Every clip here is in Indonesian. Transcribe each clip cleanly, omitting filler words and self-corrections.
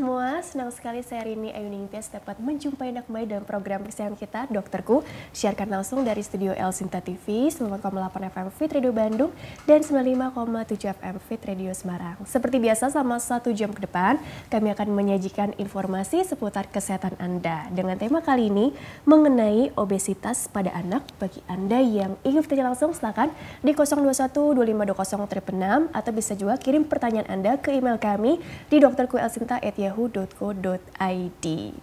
semua, senang sekali saya Rini Ayuning Tias dapat menjumpai Anda kembali dalam program kesayangan kita, Dokterku. Siarkan langsung dari studio El Sinta TV, 9,8 FM Fit Radio Bandung, dan 95,7 FM Fit Radio Semarang. Seperti biasa, selama 1 jam ke depan, kami akan menyajikan informasi seputar kesehatan Anda. Dengan tema kali ini, mengenai obesitas pada anak. Bagi Anda yang ingin bertanya langsung, silakan di 021 2520 666, atau bisa juga kirim pertanyaan Anda ke email kami di dokterku@yahoo.co.id.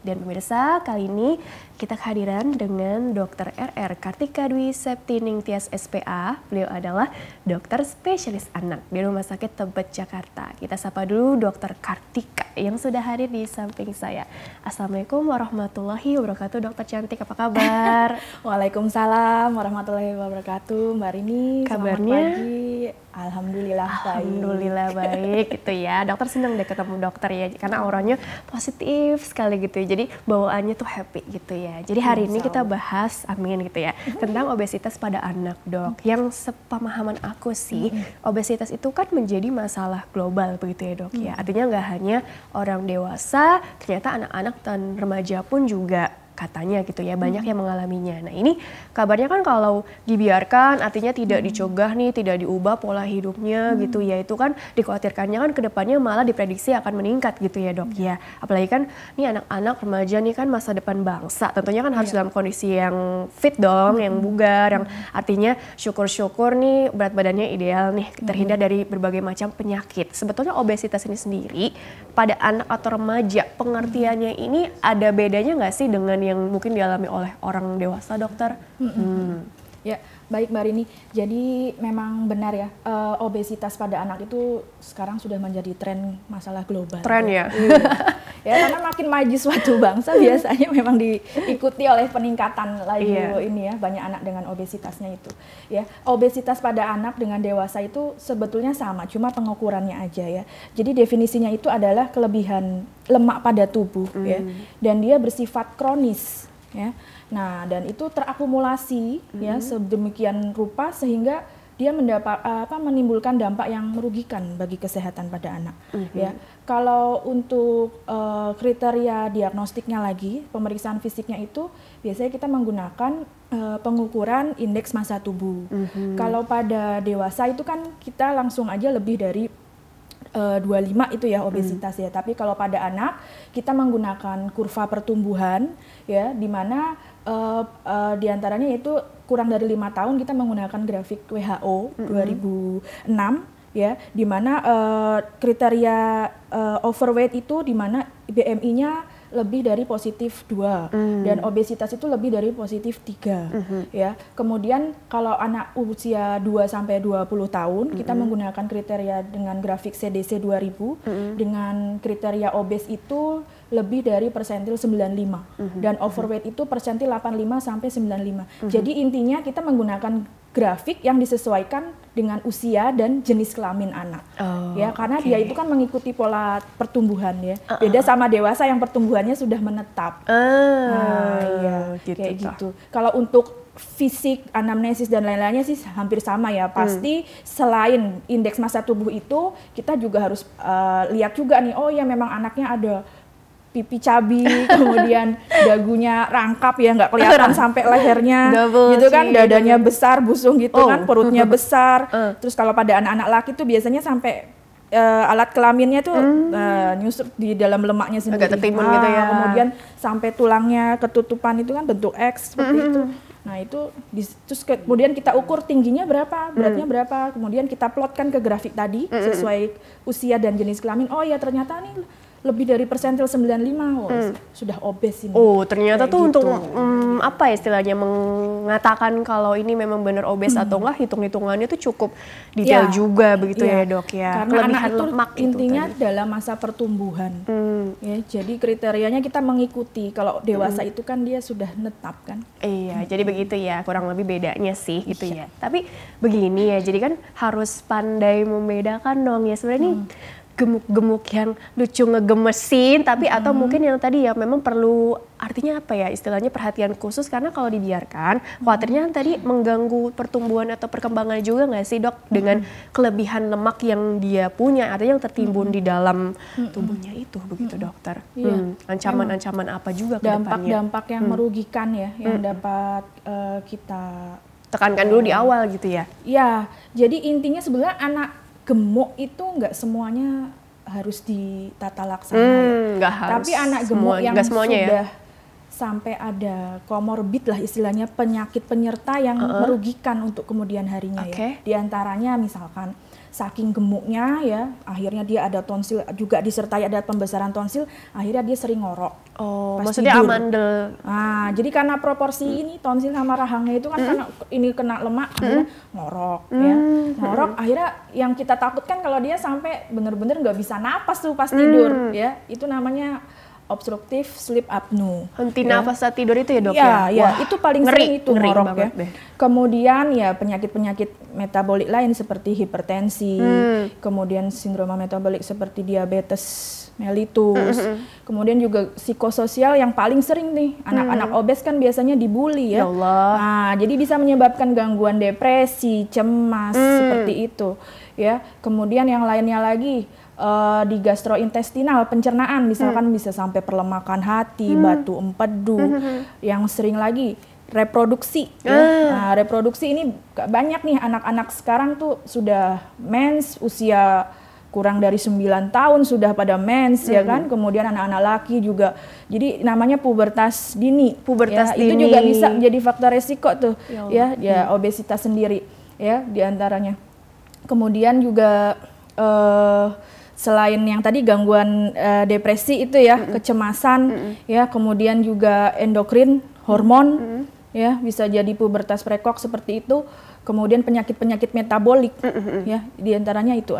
Dan pemirsa, kali ini kita kehadiran dengan Dr. RR Kartika Dwi Septining Tias SPA. Beliau adalah dokter spesialis anak di Rumah Sakit Tebet Jakarta. Kita sapa dulu Dr. Kartika yang sudah hadir di samping saya. Assalamualaikum warahmatullahi wabarakatuh. Dokter cantik, apa kabar? Waalaikumsalam warahmatullahi wabarakatuh. Mbak Rini, kabarnya? Selamat pagi. Alhamdulillah baik. Alhamdulillah baik gitu ya. Dokter senang deh ketemu dokter ya, karena auranya positif sekali gitu ya. Jadi bawaannya tuh happy gitu ya. Jadi hari ini kita bahas, amin gitu ya, tentang obesitas pada anak, Dok. Yang sepemahaman aku sih, obesitas itu kan menjadi masalah global begitu ya, Dok ya. Artinya nggak hanya orang dewasa, ternyata anak-anak dan remaja pun juga katanya gitu ya, banyak yang mengalaminya. Nah ini kabarnya kan kalau dibiarkan artinya tidak dicegah nih, tidak diubah pola hidupnya gitu ya, itu kan dikhawatirkannya kan kedepannya malah diprediksi akan meningkat gitu ya, Dok ya. Apalagi kan nih anak-anak remaja nih kan masa depan bangsa, tentunya kan harus dalam kondisi yang fit dong, yang bugar, yang artinya syukur-syukur nih berat badannya ideal nih, terhindar dari berbagai macam penyakit. Sebetulnya obesitas ini sendiri pada anak atau remaja, pengertiannya ini ada bedanya nggak sih dengan yang mungkin dialami oleh orang dewasa, dokter? Ya, baik Mbak Rini. Jadi memang benar ya, obesitas pada anak itu sekarang sudah menjadi tren masalah global. Tren ya? Ya, karena makin maju suatu bangsa biasanya memang diikuti oleh peningkatan laju ini ya, banyak anak dengan obesitasnya itu. Ya, obesitas pada anak dengan dewasa itu sebetulnya sama, cuma pengukurannya aja ya. Jadi definisinya itu adalah kelebihan lemak pada tubuh ya, dan dia bersifat kronis ya. Nah, dan itu terakumulasi ya sedemikian rupa sehingga dia menimbulkan dampak yang merugikan bagi kesehatan pada anak. Ya, kalau untuk kriteria diagnostiknya lagi, pemeriksaan fisiknya itu biasanya kita menggunakan pengukuran indeks massa tubuh. Kalau pada dewasa itu kan kita langsung aja lebih dari 25 itu ya obesitas ya. Tapi kalau pada anak kita menggunakan kurva pertumbuhan ya, di mana diantaranya itu kurang dari 5 tahun kita menggunakan grafik WHO 2006 ya, di mana kriteria overweight itu di mana BMI-nya lebih dari positif 2 dan obesitas itu lebih dari positif 3 ya. Kemudian kalau anak usia 2 sampai 20 tahun kita menggunakan kriteria dengan grafik CDC 2000 dengan kriteria obes itu lebih dari persentil 95 dan overweight itu persentil 85 sampai 95. Jadi intinya kita menggunakan grafik yang disesuaikan dengan usia dan jenis kelamin anak. Ya, karena dia itu kan mengikuti pola pertumbuhan ya. Beda sama dewasa yang pertumbuhannya sudah menetap. Nah, iya, gitu kayak gitu. Kalau untuk fisik, anamnesis dan lain-lainnya sih hampir sama ya. Pasti selain indeks massa tubuh itu, kita juga harus lihat juga nih, oh ya memang anaknya ada pipi cabi, kemudian dagunya rangkap ya, nggak kelihatan sampai lehernya, gitu kan, dadanya besar, busung gitu kan, perutnya besar. Terus kalau pada anak-anak laki tuh biasanya sampai alat kelaminnya tuh nyusup di dalam lemaknya sendiri. Agak tertimbun gitu ya. Kemudian sampai tulangnya ketutupan itu kan bentuk X seperti itu. Nah itu, terus kemudian kita ukur tingginya berapa, beratnya berapa, kemudian kita plotkan ke grafik tadi sesuai usia dan jenis kelamin. Oh ya ternyata nih lebih dari persentil 95, sudah obes ini. Oh, ternyata kayak tuh gitu. Untuk apa ya istilahnya mengatakan kalau ini memang benar obes atau enggak, hitung-hitungannya tuh cukup detail juga begitu ya, Dok ya. Karena kelebihan anak itu lemak intinya itu dalam masa pertumbuhan. Ya, jadi kriterianya kita mengikuti. Kalau dewasa itu kan dia sudah netap kan. Iya, jadi begitu ya, kurang lebih bedanya sih gitu ya. Tapi begini ya, jadi kan harus pandai membedakan dong ya sebenarnya nih. gemuk-gemuk yang lucu ngegemesin, tapi atau mungkin yang tadi ya memang perlu artinya apa ya istilahnya perhatian khusus karena kalau dibiarkan khawatirnya tadi mengganggu pertumbuhan atau perkembangan juga nggak sih dok dengan kelebihan lemak yang dia punya artinya yang tertimbun di dalam tubuhnya itu begitu dokter. Ancaman-ancaman apa juga ke depannya? Dampak-dampak yang merugikan ya yang dapat kita tekankan dulu di awal gitu ya? Ya, jadi intinya sebenarnya anak gemuk itu nggak semuanya harus ditata laksana nggak harus. Tapi anak gemuk yang sudah ya? Sampai ada komorbid lah istilahnya penyakit penyerta yang merugikan untuk kemudian harinya ya. Di antaranya misalkan saking gemuknya ya, akhirnya dia ada tonsil juga disertai ada pembesaran tonsil, akhirnya dia sering ngorok. Oh, maksudnya tidur. Amandel. Nah, jadi karena proporsi ini tonsil sama rahangnya itu kan karena ini kena lemak, akhirnya ngorok ya. Ngorok akhirnya yang kita takutkan kalau dia sampai benar-benar nggak bisa napas tuh pas tidur ya. Itu namanya obstructive sleep apnea. Henti nafas saat tidur itu ya dok ya? Itu paling sering itu ngorok ya. Kemudian ya penyakit-penyakit metabolik lain seperti hipertensi, kemudian sindroma metabolik seperti diabetes mellitus, kemudian juga psikososial yang paling sering nih anak-anak obes kan biasanya dibully ya. Nah, jadi bisa menyebabkan gangguan depresi, cemas seperti itu ya. Kemudian yang lainnya lagi di gastrointestinal pencernaan misalkan bisa sampai perlemakan hati, batu empedu, yang sering lagi reproduksi ya. Nah, reproduksi ini banyak nih anak-anak sekarang tuh sudah mens usia kurang dari 9 tahun sudah pada mens ya kan. Kemudian anak-anak laki juga. Jadi namanya pubertas dini. Pubertas dini. Itu juga bisa menjadi faktor resiko tuh ya obesitas sendiri ya diantaranya. Kemudian juga selain yang tadi gangguan depresi itu ya, kecemasan ya, kemudian juga endokrin, hormon ya, bisa jadi pubertas prekok seperti itu, kemudian penyakit-penyakit metabolik ya, diantaranya itu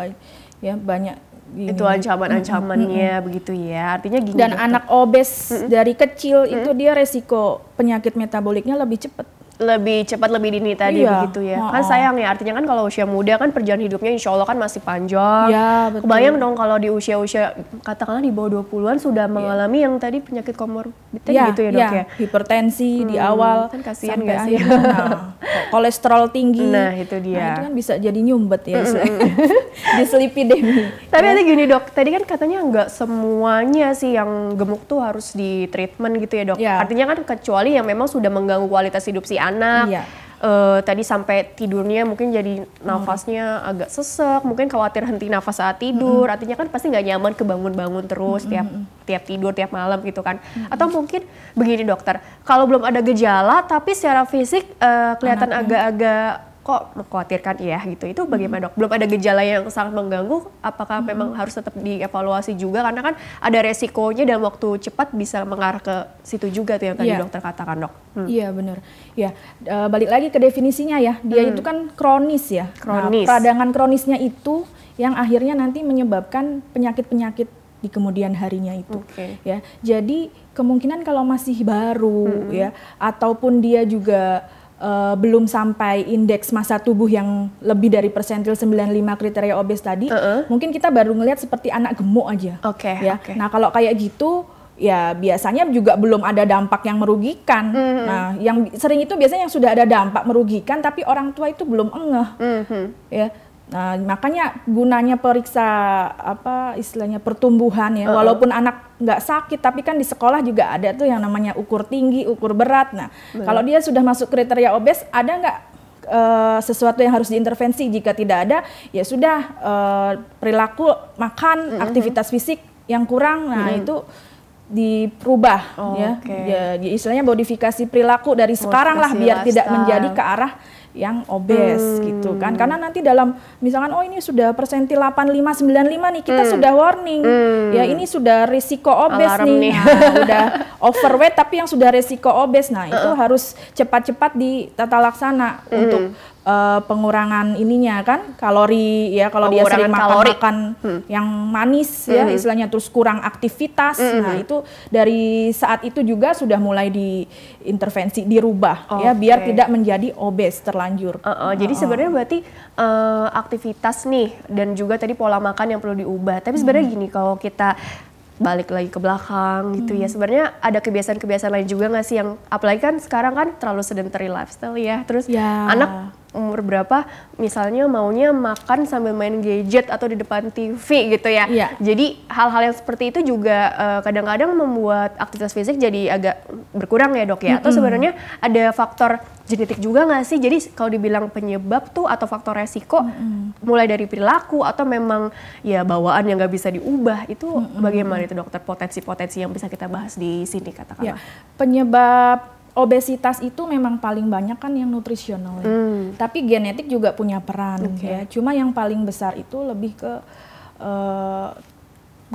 ya banyak. Itu ancaman-ancamannya begitu ya, artinya gini. Dan anak obes dari kecil itu dia resiko penyakit metaboliknya lebih cepat. Lebih cepat lebih dini tadi begitu ya. Kan sayang ya, artinya kan kalau usia muda kan perjalanan hidupnya insya Allah kan masih panjang. Ya, betul. Kebayang dong kalau di usia-usia katakanlah di bawah 20-an sudah mengalami yang tadi penyakit komorbid gitu ya dok ya. Hipertensi di awal kan kasihan nggak sih? Kolesterol tinggi. Nah itu dia. Nah, itu kan bisa jadi nyumbet ya. Dislipidemi. Tapi nanti gini dok, tadi kan katanya nggak semuanya sih yang gemuk tuh harus di treatment gitu ya dok. Artinya kan kecuali yang memang sudah mengganggu kualitas hidup si anak, tadi sampai tidurnya mungkin jadi nafasnya agak sesek, mungkin khawatir henti nafas saat tidur, artinya kan pasti nggak nyaman kebangun-bangun terus tiap tidur tiap malam gitu kan. Atau mungkin begini dokter, kalau belum ada gejala tapi secara fisik kelihatan agak-agak kok mengkhawatirkan ya gitu, itu bagaimana dok? Belum ada gejala yang sangat mengganggu, apakah memang harus tetap dievaluasi juga karena kan ada resikonya dalam waktu cepat bisa mengarah ke situ juga tuh yang tadi dokter katakan dok. Iya benar. Ya balik lagi ke definisinya ya, dia itu kan kronis ya. Kronis. Nah, peradangan kronisnya itu yang akhirnya nanti menyebabkan penyakit-penyakit di kemudian harinya itu. Ya, jadi kemungkinan kalau masih baru ya, ataupun dia juga belum sampai indeks massa tubuh yang lebih dari persentil 95 kriteria obes tadi, mungkin kita baru ngelihat seperti anak gemuk aja. Nah kalau kayak gitu ya biasanya juga belum ada dampak yang merugikan. Nah yang sering itu biasanya yang sudah ada dampak merugikan tapi orang tua itu belum ngeh. Ya. Nah, makanya gunanya periksa apa istilahnya pertumbuhan ya. Walaupun anak nggak sakit, tapi kan di sekolah juga ada tuh yang namanya ukur tinggi, ukur berat. Nah, kalau dia sudah masuk kriteria obes, ada nggak sesuatu yang harus diintervensi? Jika tidak ada, ya sudah perilaku makan, aktivitas fisik yang kurang. Nah, itu diperubah ya. Istilahnya modifikasi perilaku dari sekarang lah biar tidak menjadi ke arah yang obes gitu kan, karena nanti dalam misalkan ini sudah persentil 85 95 nih kita sudah warning ya ini sudah risiko obes nih. Nah, udah overweight tapi yang sudah resiko obes. Nah, itu harus cepat-cepat ditata laksana untuk pengurangan ininya kan, kalori ya, kalau dia sering makan yang manis ya istilahnya, terus kurang aktivitas. Nah, itu dari saat itu juga sudah mulai diintervensi, dirubah ya, biar tidak menjadi obes terlanjur. Jadi sebenarnya berarti aktivitas nih dan juga tadi pola makan yang perlu diubah. Tapi sebenarnya gini, kalau kita balik lagi ke belakang gitu ya, sebenarnya ada kebiasaan-kebiasaan lain juga nggak sih yang, apalagi kan sekarang kan terlalu sedentary lifestyle ya, terus anak umur berapa misalnya maunya makan sambil main gadget atau di depan TV gitu ya. Jadi hal-hal yang seperti itu juga kadang-kadang membuat aktivitas fisik jadi agak berkurang ya dok ya. Atau sebenarnya ada faktor genetik juga nggak sih? Jadi kalau dibilang penyebab tuh atau faktor resiko mulai dari perilaku atau memang ya bawaan yang nggak bisa diubah, itu bagaimana itu dokter, potensi-potensi yang bisa kita bahas di sini katakanlah? Penyebab obesitas itu memang paling banyak kan yang nutrisional ya. Tapi genetik juga punya peran ya. Cuma yang paling besar itu lebih ke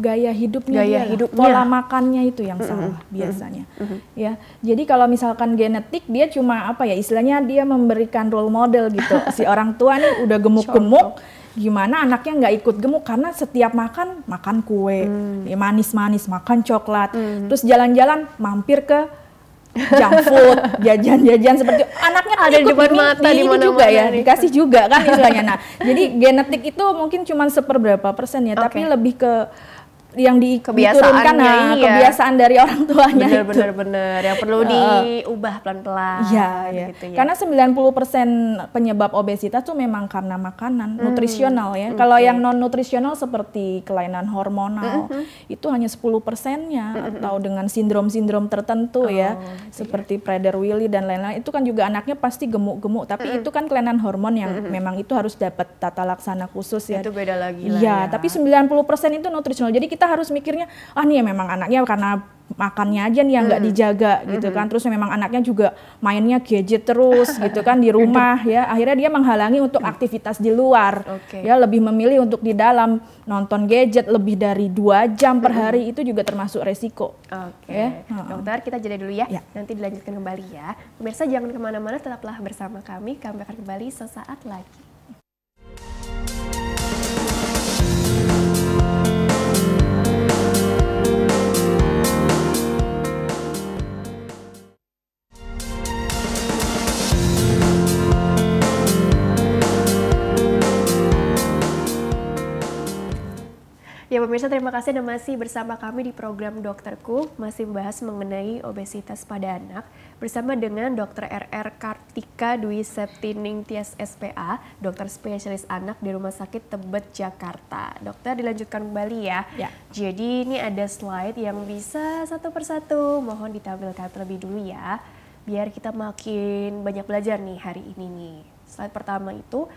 gaya hidupnya, pola makannya itu yang salah biasanya. Ya. Jadi kalau misalkan genetik, dia cuma apa ya, istilahnya dia memberikan role model gitu. Si orang tua nih udah gemuk-gemuk, gimana anaknya nggak ikut gemuk, karena setiap makan kue, manis-manis, makan coklat, terus jalan-jalan mampir ke junk food, jajan-jajan seperti anaknya kan ada di depan mata di mana juga ya, dikasih juga kan istilahnya. Nah, jadi genetik itu mungkin cuma seberapa persen ya, tapi lebih ke yang diturunkan kebiasaan dari orang tuanya. Bener-bener yang perlu diubah pelan-pelan. Gitu ya. Karena 90% penyebab obesitas tuh memang karena makanan, nutrisional ya. Kalau yang non nutrisional seperti kelainan hormonal itu hanya 10%-nya, atau dengan sindrom-sindrom tertentu seperti Prader-Willi dan lain-lain. Itu kan juga anaknya pasti gemuk-gemuk, tapi itu kan kelainan hormon yang memang itu harus dapat tata laksana khusus ya. Itu beda lagi lah ya. Tapi 90% itu nutrisional. Jadi kita harus mikirnya, nih memang anaknya karena makannya aja nih yang nggak dijaga gitu kan, terus memang anaknya juga mainnya gadget terus gitu kan di rumah ya, akhirnya dia menghalangi untuk aktivitas di luar ya, lebih memilih untuk di dalam nonton gadget lebih dari 2 jam per hari, itu juga termasuk resiko. Dokter, kita jeda dulu ya, nanti dilanjutkan kembali ya. Pemirsa jangan kemana-mana, tetaplah bersama kami akan kembali sesaat lagi. Ya pemirsa, terima kasih Anda masih bersama kami di program Dokterku, masih membahas mengenai obesitas pada anak bersama dengan Dr. RR Kartika Dwi Septining Tias SPA, dokter spesialis anak di Rumah Sakit Tebet, Jakarta. Dokter, dilanjutkan kembali ya. Jadi ini ada slide yang bisa satu persatu, mohon ditampilkan terlebih dulu ya, biar kita makin banyak belajar nih hari ini nih. Slide pertama itu,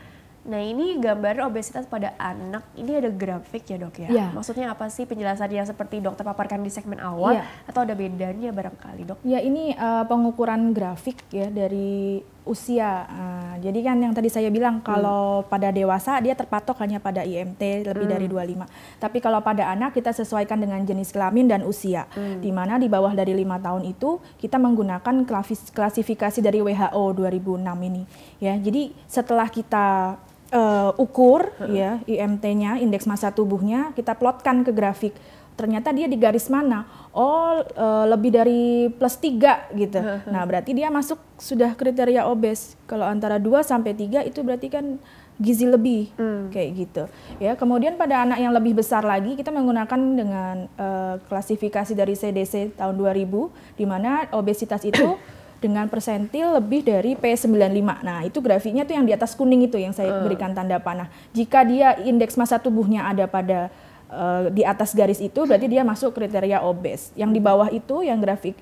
nah ini gambar obesitas pada anak, ini ada grafik ya dok ya? Maksudnya apa sih penjelasannya seperti dokter paparkan di segmen awal atau ada bedanya barangkali dok? Ya ini pengukuran grafik ya dari usia. Jadi kan yang tadi saya bilang kalau pada dewasa dia terpatok hanya pada IMT lebih dari 25. Tapi kalau pada anak kita sesuaikan dengan jenis kelamin dan usia. Di mana di bawah dari 5 tahun itu kita menggunakan klasifikasi dari WHO 2006 ini. Ya, jadi setelah kita ukur ya IMT-nya, indeks massa tubuhnya, kita plotkan ke grafik. Ternyata dia di garis mana? Lebih dari +3 gitu. Nah, berarti dia masuk sudah kriteria obes. Kalau antara 2 sampai 3 itu berarti kan gizi lebih kayak gitu. Ya, kemudian pada anak yang lebih besar lagi kita menggunakan dengan klasifikasi dari CDC tahun 2000 di mana obesitas itu dengan persentil lebih dari P95. Nah, itu grafiknya tuh yang di atas kuning itu yang saya berikan tanda panah. Jika dia indeks massa tubuhnya ada pada di atas garis itu, berarti dia masuk kriteria obes. Yang di bawah itu yang grafik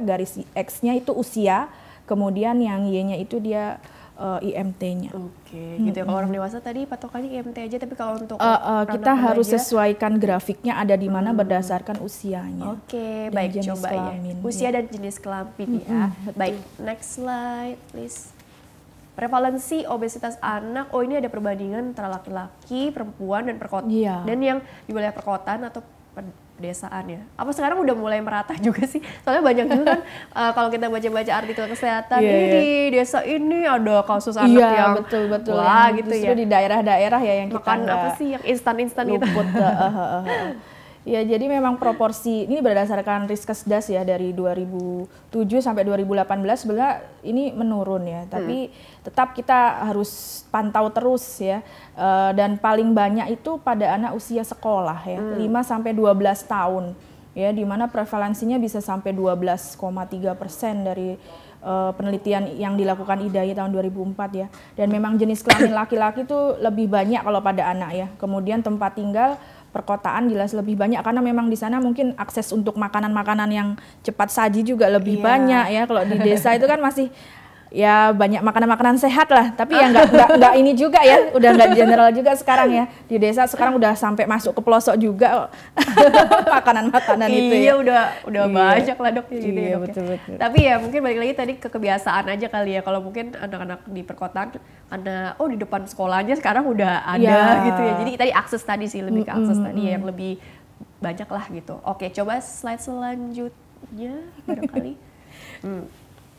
garis X-nya itu usia, kemudian yang Y-nya itu dia IMT-nya. Gitu ya. Kalau orang dewasa tadi patokannya IMT aja, tapi kalau untuk kita harus sesuaikan grafiknya ada di mana berdasarkan usianya. Baik, coba kelamin, ya. Usia dan jenis kelamin ya. Baik, next slide please. Prevalensi obesitas anak, ini ada perbandingan antara laki-laki, perempuan, dan perkotaan. Dan yang di wilayah perkotaan atau pedesaan ya. Apa sekarang udah mulai merata juga sih? Soalnya banyak juga kan kalau kita baca-baca artikel kesehatan, ini di desa ini ada kasus anak yang betul wah yang gitu justru ya. di daerah-daerah ya yang kita makan apa sih yang instan-instan itu. Ya, jadi memang proporsi ini berdasarkan Riskesdas ya dari 2007 sampai 2018 sebenarnya ini menurun ya, tapi tetap kita harus pantau terus ya. Dan paling banyak itu pada anak usia sekolah ya, 5 sampai 12 tahun ya, di mana prevalensinya bisa sampai 12,3% dari penelitian yang dilakukan IDAI tahun 2004 ya. Dan memang jenis kelamin laki-laki itu lebih banyak kalau pada anak ya. Kemudian tempat tinggal perkotaan jelas lebih banyak karena memang di sana mungkin akses untuk makanan-makanan yang cepat saji juga lebih banyak ya. Kalau di desa itu kan masih ya banyak makanan-makanan sehat lah, tapi ya nggak ini juga ya, udah nggak general juga sekarang ya. Di desa sekarang udah sampai masuk ke pelosok juga makanan-makanan itu ya. Udah banyak lah dok gitu ya dok. Betul. Tapi ya mungkin balik lagi tadi ke kebiasaan aja kali ya. Kalau mungkin anak-anak di perkotaan karena di depan sekolahnya sekarang udah ada gitu ya. Jadi tadi akses tadi sih lebih ke akses tadi ya, yang lebih banyak lah gitu. Oke, coba slide selanjutnya barangkali.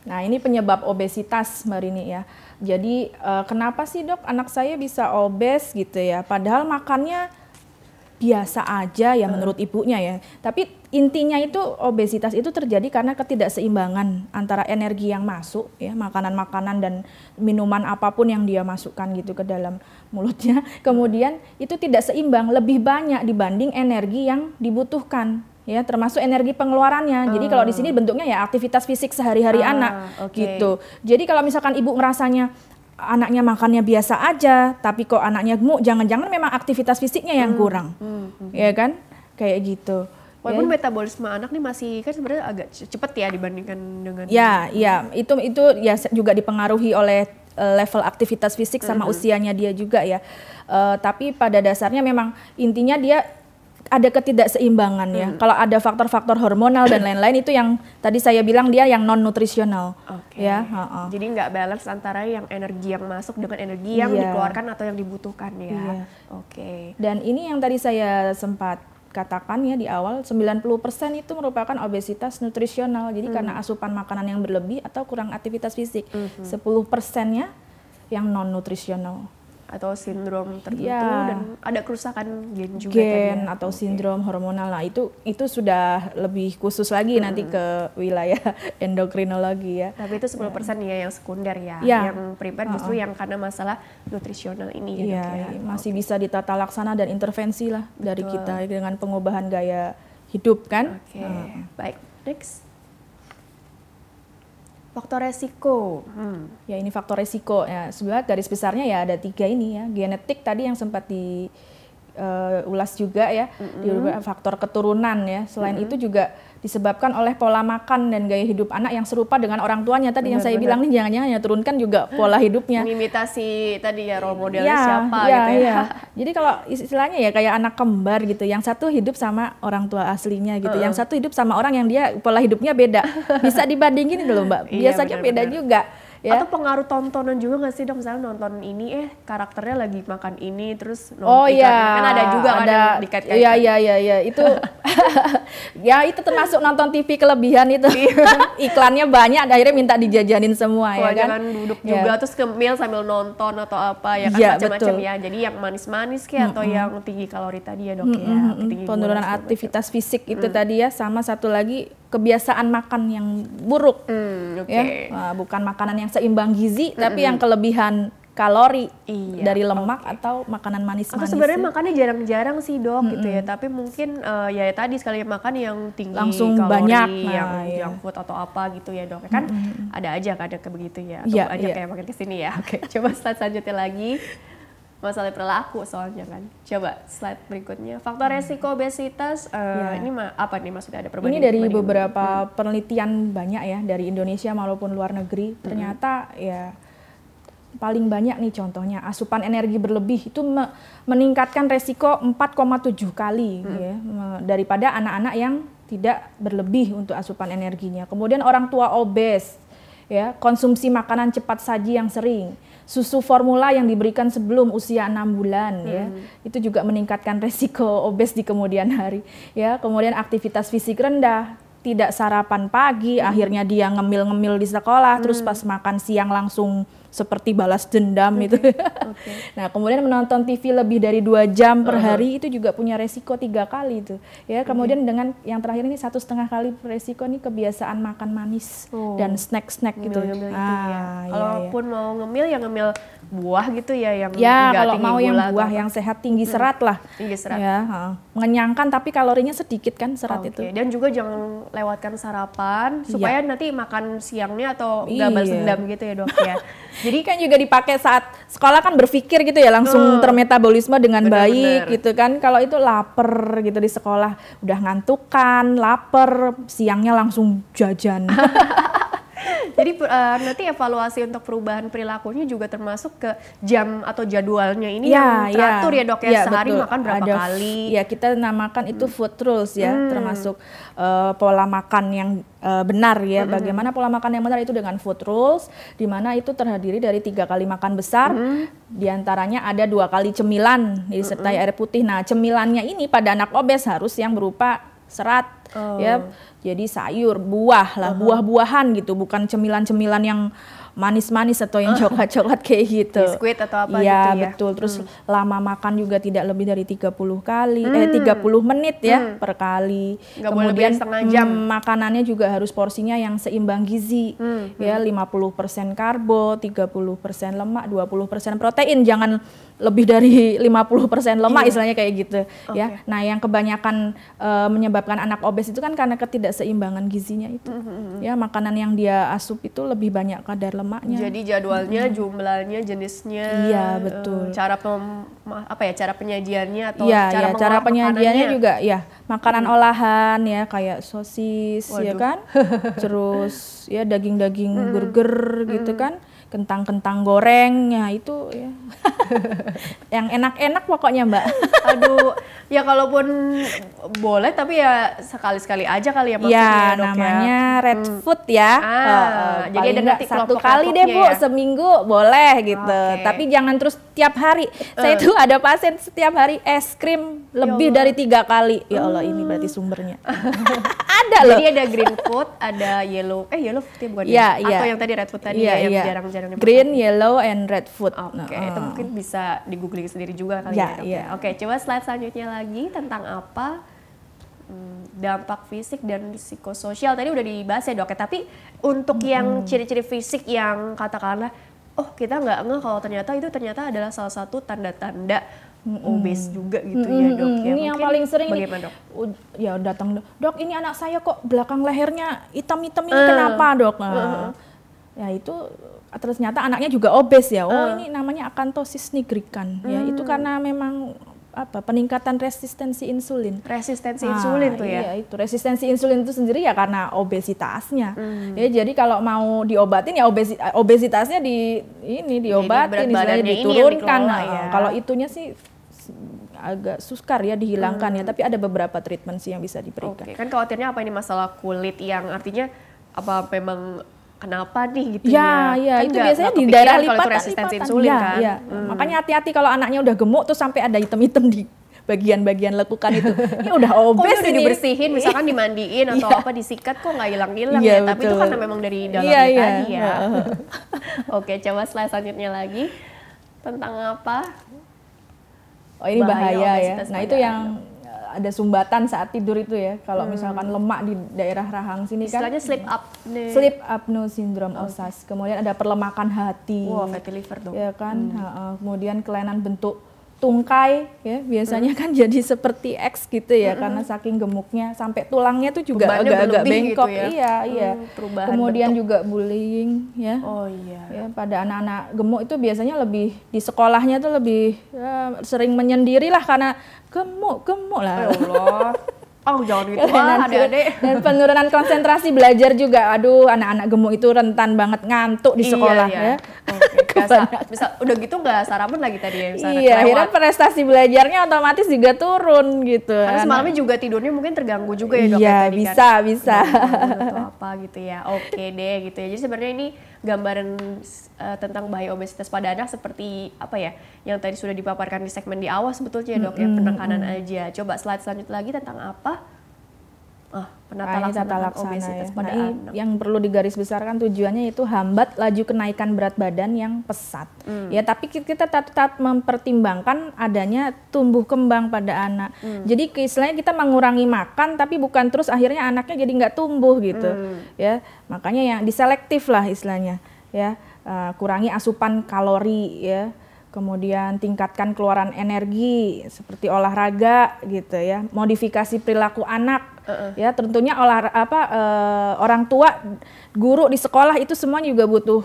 Nah, ini penyebab obesitas Mbak Rini ya. Jadi kenapa sih dok anak saya bisa obes gitu ya? Padahal makannya biasa aja ya menurut ibunya ya. Tapi intinya itu obesitas itu terjadi karena ketidakseimbangan antara energi yang masuk ya, makanan-makanan dan minuman apapun yang dia masukkan gitu ke dalam mulutnya. Kemudian itu tidak seimbang, lebih banyak dibanding energi yang dibutuhkan. Ya, termasuk energi pengeluarannya. Jadi kalau di sini bentuknya ya aktivitas fisik sehari-hari anak gitu. Jadi kalau misalkan ibu merasanya anaknya makannya biasa aja, tapi kok anaknya gemuk, jangan-jangan memang aktivitas fisiknya yang kurang. Ya kan? Kayak gitu. Walaupun metabolisme anak nih masih kan sebenarnya agak cepet ya dibandingkan dengan ya itu ya juga dipengaruhi oleh level aktivitas fisik sama usianya dia juga ya. Tapi pada dasarnya memang intinya dia ada ketidakseimbangan ya. Kalau ada faktor-faktor hormonal dan lain-lain itu yang tadi saya bilang dia yang non nutrisional. Ya. Jadi nggak balance antara yang energi yang masuk dengan energi yang dikeluarkan atau yang dibutuhkan ya. Dan ini yang tadi saya sempat katakan ya di awal, 90% itu merupakan obesitas nutrisional. Jadi karena asupan makanan yang berlebih atau kurang aktivitas fisik. 10%-nya yang non nutrisional. Atau sindrom tertentu dan ada kerusakan gen juga gen atau sindrom hormonal. Nah itu sudah lebih khusus lagi nanti ke wilayah endokrinologi ya. Tapi itu 10% ya yang sekunder ya. Yang primer justru yang karena masalah nutrisional ini ya, dok, ya. Masih bisa ditata laksana dan intervensi lah dari kita dengan pengubahan gaya hidup kan. Baik, next. Faktor resiko. Ya ini faktor resiko ya, sebenarnya garis besarnya ya ada 3 ini ya. Genetik tadi yang sempat diulas juga ya, faktor keturunan ya. Selain itu juga disebabkan oleh pola makan dan gaya hidup anak yang serupa dengan orang tuanya tadi yang saya bilang nih, jangan-jangan ya turunkan juga pola hidupnya. Imitasi tadi ya, role modelnya siapa gitu ya. Jadi kalau istilahnya ya kayak anak kembar gitu, yang satu hidup sama orang tua aslinya gitu, yang satu hidup sama orang yang dia pola hidupnya beda. Bisa dibandingin gitu loh Mbak, biasanya beda juga. Ya. Atau pengaruh tontonan juga nggak sih dok? Misalnya nonton ini karakternya lagi makan ini terus nonton kan ada juga kan yang dikait-kaitkan. Iya itu ya itu termasuk nonton TV kelebihan itu. Iklannya banyak akhirnya minta dijajanin semua ya kan. Jangan duduk juga terus kemil sambil nonton atau apa ya kan, macam-macam ya. Jadi yang manis-manis kayak atau yang tinggi kalori tadi ya dok ya. Penurunan aktivitas fisik itu tadi ya, sama satu lagi kebiasaan makan yang buruk. Ya, bukan makanan yang seimbang gizi tapi yang kelebihan kalori dari lemak atau makanan manis-manis. Atau sebenarnya makannya jarang-jarang sih dok gitu ya, tapi mungkin ya tadi sekali makan yang tinggi langsung kalori, banyak yang junk food atau apa gitu ya dok. Kan ada aja kadang kayak begitu ya, atau banyak kayak makin kesini ya. Coba slide selanjutnya lagi. Masalah perilaku soalnya kan. Coba slide berikutnya. Faktor resiko obesitas, ini apa nih maksudnya, ada perbandingan? Ini dari beberapa penelitian banyak ya, dari Indonesia maupun luar negeri. Ternyata ya paling banyak nih contohnya, asupan energi berlebih itu meningkatkan resiko 4,7 kali ya, daripada anak-anak yang tidak berlebih untuk asupan energinya. Kemudian orang tua obes, ya, konsumsi makanan cepat saji yang sering, susu formula yang diberikan sebelum usia 6 bulan, ya, itu juga meningkatkan resiko obes di kemudian hari, ya. Kemudian aktivitas fisik rendah, tidak sarapan pagi, akhirnya dia ngemil-ngemil di sekolah, terus pas makan siang langsung seperti balas dendam itu. Nah, kemudian menonton TV lebih dari 2 jam per hari itu juga punya resiko 3 kali itu. Ya, kemudian dengan yang terakhir ini 1,5 kali resiko nih kebiasaan makan manis dan snack-snack gitu. Kalaupun mau ngemil ya ngemil buah gitu ya yang kalau mau yang buah yang sehat tinggi serat lah. Tinggi serat. Ya, mengenyangkan tapi kalorinya sedikit kan serat itu. Dan juga jangan lewatkan sarapan supaya nanti makan siangnya atau nggak balas dendam gitu ya, Dok ya. Jadi kan juga dipakai saat sekolah kan berpikir gitu ya, langsung termetabolisme dengan baik gitu kan. Kalau itu lapar gitu di sekolah, udah ngantukan, lapar, siangnya langsung jajan. Jadi nanti evaluasi untuk perubahan perilakunya juga termasuk ke jam atau jadwalnya ini yang teratur ya, Dok ya, sehari betul. Makan berapa kali. Ya, kita namakan itu food rules ya, termasuk pola makan yang benar ya. Bagaimana pola makan yang benar itu dengan food rules, di mana itu terdiri dari 3 kali makan besar, diantaranya ada 2 kali cemilan disertai air putih. Nah, cemilannya ini pada anak obes harus yang berupa serat, ya. Jadi sayur, buah lah, buah-buahan gitu, bukan cemilan-cemilan yang manis-manis atau yang coklat-coklat kayak gitu. Biskuit atau apa ya, gitu ya. Betul. Terus lama makan juga tidak lebih dari 30 kali, 30 menit ya per kali. Nggak kemudian setengah jam. Makanannya juga harus porsinya yang seimbang gizi. Ya, 50% karbo, 30% lemak, 20% protein. Jangan lebih dari 50% lemak istilahnya kayak gitu ya. Nah, yang kebanyakan menyebabkan anak obes itu kan karena ketidakseimbangan gizinya itu. Ya, makanan yang dia asup itu lebih banyak kadar lemaknya. Jadi jadwalnya, jumlahnya, jenisnya, betul. Cara cara penyajiannya atau cara penyajiannya juga ya, makanan olahan ya kayak sosis ya kan. Terus ya daging-daging burger gitu kan. Kentang-kentang goreng, ya itu ya. Yang enak-enak pokoknya, Mbak. Aduh, ya kalaupun boleh tapi ya sekali-sekali aja kali ya maksudnya, ya, Dok, namanya red food ya. Jadi ada nanti 1 kali deh, Bu, seminggu boleh gitu. Tapi jangan terus tiap hari. Saya tuh ada pasien setiap hari es krim lebih dari 3 kali. Ya Allah, ini berarti sumbernya. Ada loh. Jadi ada green food, ada yellow food bukan atau yang tadi red food tadi yang jarang-jarang green, yellow, and red food. Itu mungkin bisa di googling sendiri juga kali ya. Oke, coba slide selanjutnya lagi tentang apa dampak fisik dan psikososial tadi udah dibahas ya, Dok ya. Tapi untuk yang ciri-ciri fisik yang katakanlah kita nggak ngeh kalau ternyata adalah salah satu tanda-tanda obes juga gitu ya, Dok ya. Ini yang paling sering bagaimana, Dok? Ya datang, Dok, ini anak saya kok belakang lehernya hitam-hitam, ini kenapa, Dok? Ya itu ternyata anaknya juga obes ya. Ini namanya akantosis nigricans ya. Itu karena memang peningkatan resistensi insulin. Resistensi insulin tuh ya. Iya, itu resistensi insulin itu sendiri ya karena obesitasnya. Ya, jadi kalau mau diobatin ya obesitasnya diobatin, istilahnya diturunkan. Kalau itunya sih agak sukar ya dihilangkan ya, tapi ada beberapa treatment sih yang bisa diberikan. Kan khawatirnya apa ini masalah kulit yang artinya apa memang kenapa nih gitu ya? Kan itu biasanya di daerah lipatan. Resistensi insulin kan. Makanya hati-hati kalau anaknya udah gemuk terus sampai ada hitam-hitam di bagian-bagian lekukan itu. Ini udah obes, udah dibersihin, misalkan dimandiin atau apa disikat kok nggak hilang-hilang ya. Tapi itu karena memang dari dalamnya tadi ya. Oke, coba slide selanjutnya lagi tentang apa? Ini bahaya ya. Nah, itu yang ada sumbatan saat tidur itu ya. Kalau misalkan lemak di daerah rahang sini kan. Istilahnya sleep apnea syndrome OSAS. Kemudian ada perlemakan hati. Fatty liver dong. Ya kan. Kemudian kelainan bentuk tungkai ya, biasanya kan jadi seperti X gitu ya, karena saking gemuknya sampai tulangnya tuh juga agak-agak bengkok gitu ya. Kemudian bentuk. Juga bullying ya. Ya, pada anak-anak gemuk itu biasanya lebih di sekolahnya tuh lebih sering menyendiri lah karena gemuk lah. Ya Allah. Oh jangan gitu lah adik-adik. Dan penurunan konsentrasi belajar juga. Aduh, anak-anak gemuk itu rentan banget ngantuk di sekolah ya. Bisa udah gitu nggak sarapan lagi tadi ya misalnya. Iya, akhirnya prestasi belajarnya otomatis juga turun gitu. Karena semalamnya juga tidurnya mungkin terganggu juga ya dok. Iya, tadi bisa. Atau apa gitu ya. Oke deh gitu ya. Jadi sebenarnya ini gambaran tentang bahaya obesitas pada anak seperti apa ya yang tadi sudah dipaparkan di segmen di awal sebetulnya dok ya, penekanan aja. Coba slide selanjutnya lagi tentang apa? Penata laksana obesitas pada anak. Yang perlu digarisbesarkan tujuannya itu hambat laju kenaikan berat badan yang pesat. Ya, tapi kita tetap mempertimbangkan adanya tumbuh kembang pada anak. Jadi istilahnya kita mengurangi makan tapi bukan terus akhirnya anaknya jadi nggak tumbuh gitu. Ya, makanya yang diselektif lah istilahnya. Ya, kurangi asupan kalori ya. Kemudian tingkatkan keluaran energi seperti olahraga gitu ya, modifikasi perilaku anak ya, tentunya orang tua, guru di sekolah itu semua juga butuh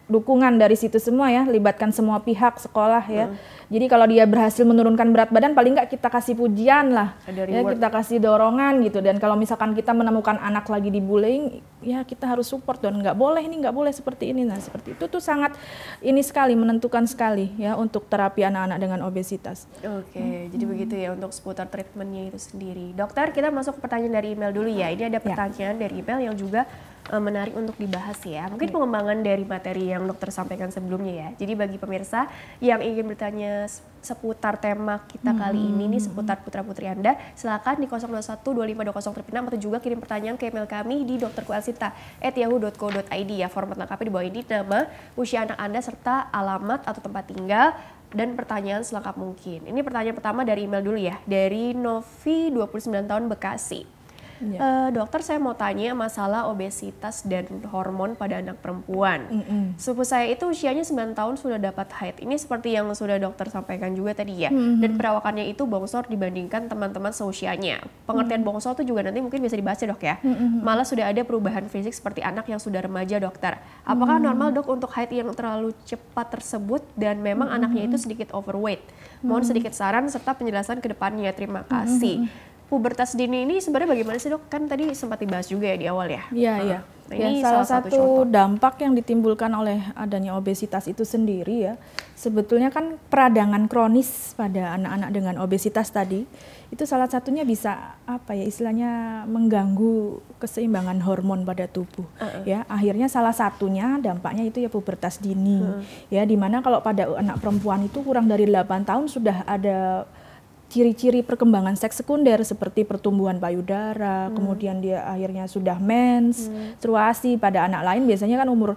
dukungan dari situ semua ya, libatkan semua pihak sekolah ya. Jadi kalau dia berhasil menurunkan berat badan paling nggak kita kasih pujian lah, ya, kita kasih dorongan gitu. Dan kalau misalkan kita menemukan anak lagi dibullying, ya kita harus support dan nggak boleh seperti ini. Nah seperti itu tuh sangat ini sekali menentukan sekali ya untuk terapi anak-anak dengan obesitas. Oke, jadi begitu ya untuk seputar treatmentnya itu sendiri. Dokter, kita masuk ke pertanyaan dari email dulu ya. Ini ada pertanyaan dari email yang juga menarik untuk dibahas ya. Mungkin pengembangan dari materi yang dokter sampaikan sebelumnya ya. Jadi bagi pemirsa yang ingin bertanya seputar tema kita kali ini nih, seputar putra-putri Anda, silakan di 021-2520-36 atau juga kirim pertanyaan ke email kami di drkuelsinta@yahoo.co.id ya. Format lengkapnya di bawah ini, nama, usia anak Anda, serta alamat atau tempat tinggal, dan pertanyaan selengkap mungkin. Ini pertanyaan pertama dari email dulu ya, dari Novi, 29 tahun, Bekasi. Dokter, saya mau tanya masalah obesitas dan hormon pada anak perempuan. Sepupu saya itu usianya 9 tahun sudah dapat haid. Ini seperti yang sudah dokter sampaikan juga tadi ya. Dan perawakannya itu bongsor dibandingkan teman-teman seusianya. Pengertian bongsor itu juga nanti mungkin bisa dibahas ya dok ya. Malah sudah ada perubahan fisik seperti anak yang sudah remaja dokter. Apakah normal dok untuk haid yang terlalu cepat tersebut dan memang anaknya itu sedikit overweight? Mohon sedikit saran serta penjelasan ke depannya. Terima kasih. Pubertas dini ini sebenarnya bagaimana sih dok? Kan tadi sempat dibahas juga ya di awal ya. Iya. Nah, ini salah satu dampak yang ditimbulkan oleh adanya obesitas itu sendiri ya, sebetulnya kan peradangan kronis pada anak-anak dengan obesitas tadi, itu salah satunya bisa istilahnya mengganggu keseimbangan hormon pada tubuh. Ya, akhirnya salah satunya dampaknya itu ya pubertas dini. Ya, dimana kalau pada anak perempuan itu kurang dari 8 tahun sudah ada ciri-ciri perkembangan seks sekunder seperti pertumbuhan payudara, kemudian dia akhirnya sudah mens, menstruasi. Pada anak lain biasanya kan umur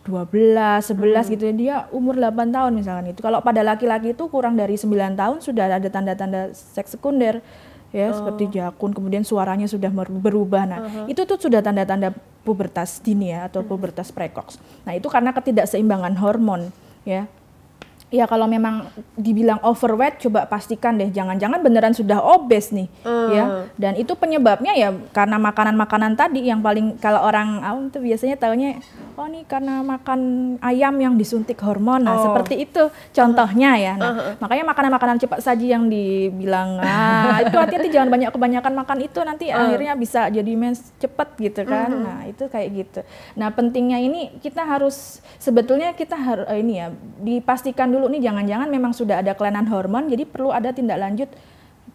12, 11 gitu ya, dia umur 8 tahun misalkan itu. Kalau pada laki-laki itu kurang dari 9 tahun sudah ada tanda-tanda seks sekunder ya, seperti jakun, kemudian suaranya sudah berubah. Nah, itu tuh sudah tanda-tanda pubertas dini ya, atau pubertas precox. Nah, itu karena ketidakseimbangan hormon ya. Ya kalau memang dibilang overweight, coba pastikan deh jangan-jangan beneran sudah obes nih ya. Dan itu penyebabnya ya karena makanan-makanan tadi yang paling, kalau orang awam tuh biasanya taunya oh nih karena makan ayam yang disuntik hormon. Nah, seperti itu contohnya ya. Nah, makanya makanan-makanan cepat saji yang dibilang itu hati-hati jangan kebanyakan makan itu, nanti akhirnya bisa jadi mens cepat gitu kan. Nah, itu kayak gitu. Nah, pentingnya ini kita harus dipastikan dulu nih jangan-jangan memang sudah ada kelainan hormon, jadi perlu ada tindak lanjut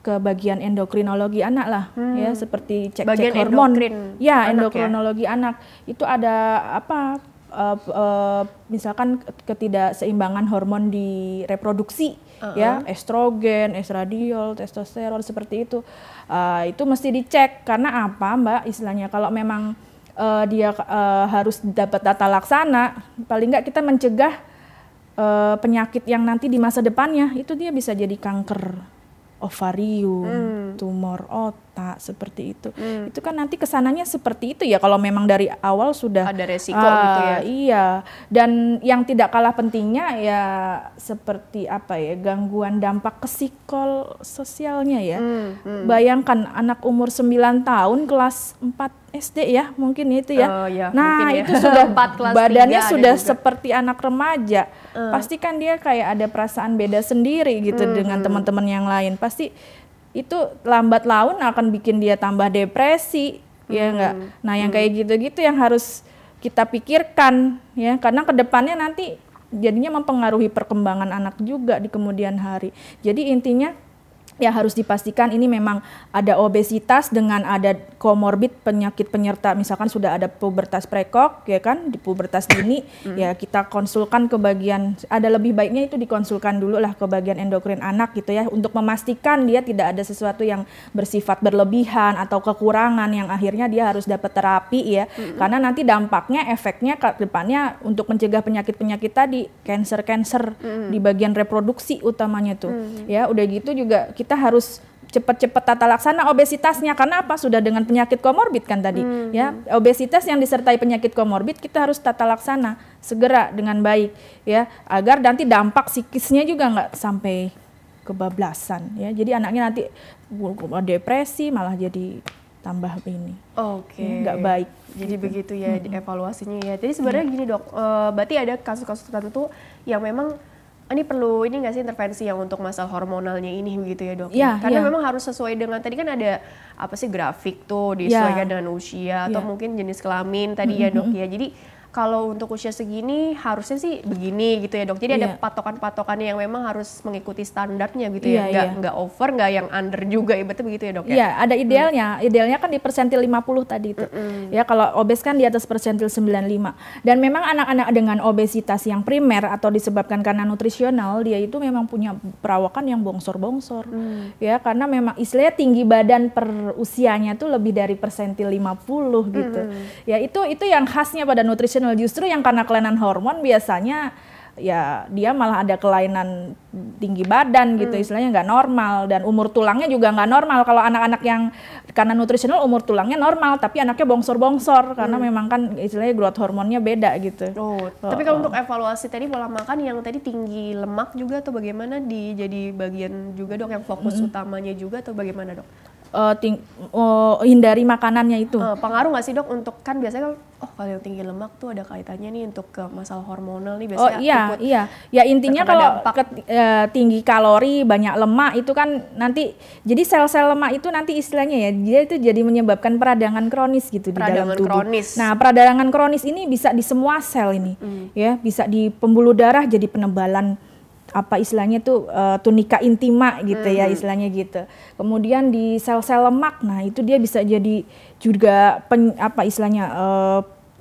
ke bagian endokrinologi anak lah ya, seperti cek hormon endokrinologi anak. Itu ada misalkan ketidakseimbangan hormon di reproduksi ya, estrogen, estradiol, testosteron seperti itu. Itu mesti dicek karena apa Mbak, istilahnya kalau memang dia harus dapat tata laksana, paling nggak kita mencegah penyakit yang nanti di masa depannya itu dia bisa jadi kanker ovarium, tumor otak seperti itu. Itu kan nanti kesananya seperti itu ya kalau memang dari awal sudah ada resiko gitu ya. Iya, dan yang tidak kalah pentingnya ya seperti gangguan dampak ke psikososialnya ya. Bayangkan anak umur 9 tahun kelas 4 SD ya, mungkin itu ya. Nah, itu sudah badannya sudah seperti anak remaja. Pasti kan dia kayak ada perasaan beda sendiri gitu dengan teman-teman yang lain. Pasti itu lambat laun akan bikin dia tambah depresi, ya enggak. Nah, yang kayak gitu-gitu yang harus kita pikirkan ya, karena kedepannya nanti jadinya mempengaruhi perkembangan anak juga di kemudian hari. Jadi intinya ya harus dipastikan ini memang ada obesitas dengan ada komorbid penyakit penyerta, misalkan sudah ada pubertas prekok ya kan, di pubertas dini ya kita konsulkan ke bagian, ada lebih baiknya itu dikonsulkan dulu lah ke bagian endokrin anak gitu ya, untuk memastikan dia tidak ada sesuatu yang bersifat berlebihan atau kekurangan yang akhirnya dia harus dapat terapi ya, karena nanti dampaknya efeknya ke depannya untuk mencegah penyakit-penyakit tadi, cancer di bagian reproduksi utamanya tuh ya. Udah gitu juga kita harus cepat-cepat tata laksana obesitasnya, karena apa? Sudah dengan penyakit komorbid kan tadi ya, obesitas yang disertai penyakit komorbid kita harus tata laksana segera dengan baik ya, agar nanti dampak psikisnya juga nggak sampai kebablasan ya, jadi anaknya nanti depresi malah jadi tambah ini. Nggak baik. Jadi begitu ya evaluasinya ya. Jadi sebenarnya gini dok, berarti ada kasus-kasus tertentu yang memang ini perlu ini nggak sih intervensi yang untuk masalah hormonalnya ini begitu ya dok? Karena memang harus sesuai dengan tadi kan ada apa sih grafik tuh disesuaikan dengan usia atau mungkin jenis kelamin tadi ya dok ya. Jadi kalau untuk usia segini harusnya sih begini gitu ya dok. Jadi ada patokan-patokannya yang memang harus mengikuti standarnya gitu ya. Nggak over, nggak yang under juga, ibaratnya begitu ya dok ya? Iya, ada idealnya. Idealnya kan di persentil 50 tadi itu. Ya kalau obes kan di atas persentil 95. Dan memang anak-anak dengan obesitas yang primer atau disebabkan karena nutrisional, dia itu memang punya perawakan yang bongsor-bongsor. Ya, karena memang istilahnya tinggi badan per usianya tuh lebih dari persentil 50 gitu. Ya itu yang khasnya pada nutrisional. Justru yang karena kelainan hormon biasanya ya dia malah ada kelainan tinggi badan gitu, istilahnya nggak normal, dan umur tulangnya juga nggak normal. Kalau anak-anak yang karena nutrisional umur tulangnya normal tapi anaknya bongsor-bongsor karena memang kan istilahnya growth hormonnya beda gitu. Tapi kalau untuk evaluasi tadi pola makan yang tadi tinggi lemak juga atau bagaimana jadi bagian juga dok yang fokus utamanya juga atau bagaimana dok? Hindari makanannya itu. Pengaruh nggak sih dok untuk kan biasanya kan kalau yang tinggi lemak tuh ada kaitannya nih untuk ke masalah hormonal nih biasanya. Ya intinya kalau tinggi kalori banyak lemak itu kan nanti jadi sel-sel lemak itu nanti istilahnya ya dia itu jadi menyebabkan peradangan kronis gitu di dalam tubuh. Nah peradangan kronis ini bisa di semua sel ini ya, bisa di pembuluh darah jadi penebalan apa istilahnya tuh tunika intima gitu ya istilahnya gitu. Kemudian di sel-sel lemak, nah itu dia bisa jadi juga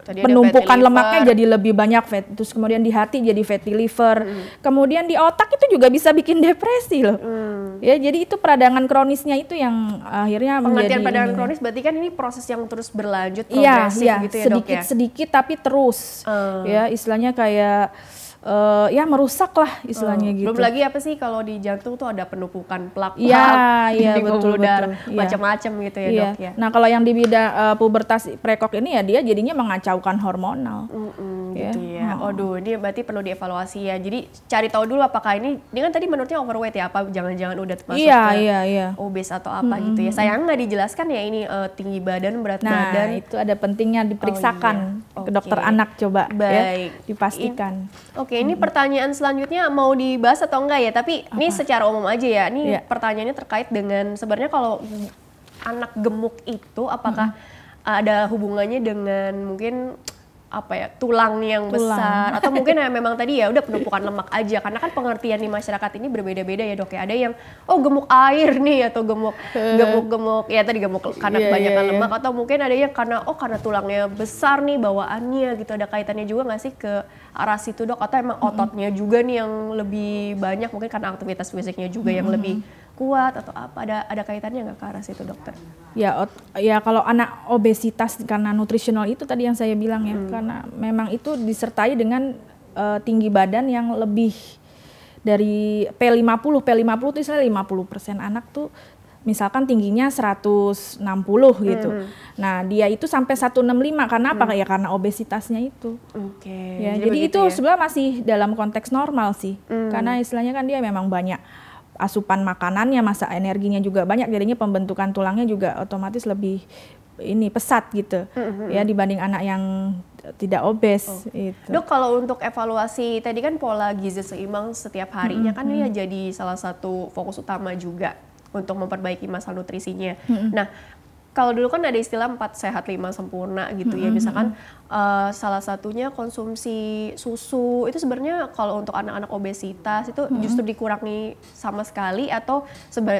penumpukan lemaknya jadi lebih banyak fat. Terus kemudian di hati jadi fatty liver. Kemudian di otak itu juga bisa bikin depresi loh. Ya jadi itu peradangan kronisnya itu yang akhirnya pengertian peradangan kronis berarti kan ini proses yang terus berlanjut progresif gitu ya dok ya. Sedikit tapi terus. Ya istilahnya kayak ya merusak lah istilahnya gitu. Belum lagi apa sih kalau di jantung tuh ada penumpukan plak-plak, di pembuluh darah, macam-macam gitu ya dok ya. Nah kalau yang di bidang pubertas prekok ini ya dia jadinya mengacaukan hormonal. Gitu ya. Ini berarti perlu dievaluasi ya. Jadi cari tahu dulu apakah ini kan tadi menurutnya overweight ya, apa jangan-jangan udah masuk ke obes atau apa gitu ya. Sayang nggak dijelaskan ya ini tinggi badan, berat badan. Nah itu ada pentingnya diperiksakan ke dokter anak coba ya, dipastikan. Ini pertanyaan selanjutnya mau dibahas atau enggak ya, tapi ini secara umum aja ya. Ini pertanyaannya terkait dengan sebenarnya kalau anak gemuk itu apakah ada hubungannya dengan mungkin tulang yang besar atau mungkin memang tadi ya udah penumpukan lemak aja, karena kan pengertian di masyarakat ini berbeda-beda ya dok ya. Ada yang gemuk air nih atau gemuk ya tadi gemuk karena kebanyakan lemak, atau mungkin ada yang karena tulangnya besar nih bawaannya gitu. Ada kaitannya juga nggak sih ke arah situ dok, atau emang ototnya juga nih yang lebih banyak mungkin karena aktivitas fisiknya juga yang lebih kuat atau apa, ada kaitannya nggak ke arah situ dokter? Ya kalau anak obesitas karena nutrisional itu tadi yang saya bilang ya, karena memang itu disertai dengan tinggi badan yang lebih dari P50 itu istilah 50% anak tuh misalkan tingginya 160 gitu. Nah, dia itu sampai 165 karena apa? Ya karena obesitasnya itu. Ya, jadi itu sebenarnya masih dalam konteks normal sih. Karena istilahnya kan dia memang banyak asupan makanannya, masa energinya juga banyak, jadinya pembentukan tulangnya juga otomatis lebih pesat gitu. Ya dibanding anak yang tidak obes. Itu. Dok, kalau untuk evaluasi tadi kan pola gizi seimbang setiap harinya kan ini jadi salah satu fokus utama juga untuk memperbaiki masalah nutrisinya. Nah, kalau dulu kan ada istilah 4 sehat 5 sempurna gitu ya, misalkan salah satunya konsumsi susu, itu sebenarnya kalau untuk anak-anak obesitas itu justru dikurangi sama sekali atau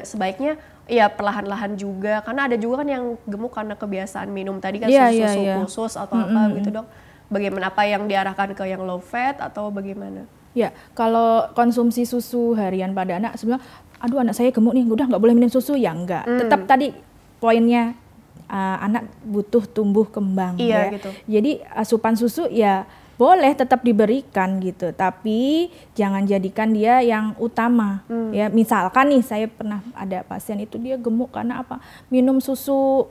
sebaiknya ya perlahan-lahan juga, karena ada juga kan yang gemuk karena kebiasaan minum tadi kan susu khusus atau apa gitu dok. Bagaimana, apa yang diarahkan ke yang low fat atau bagaimana? Ya, kalau konsumsi susu harian pada anak, sebenarnya aduh anak saya gemuk nih, udah nggak boleh minum susu, ya enggak. Tetap tadi poinnya anak butuh tumbuh kembang ya. Gitu. Jadi asupan susu ya boleh tetap diberikan gitu, tapi jangan jadikan dia yang utama ya. Misalkan nih saya pernah ada pasien itu dia gemuk karena apa? Minum susu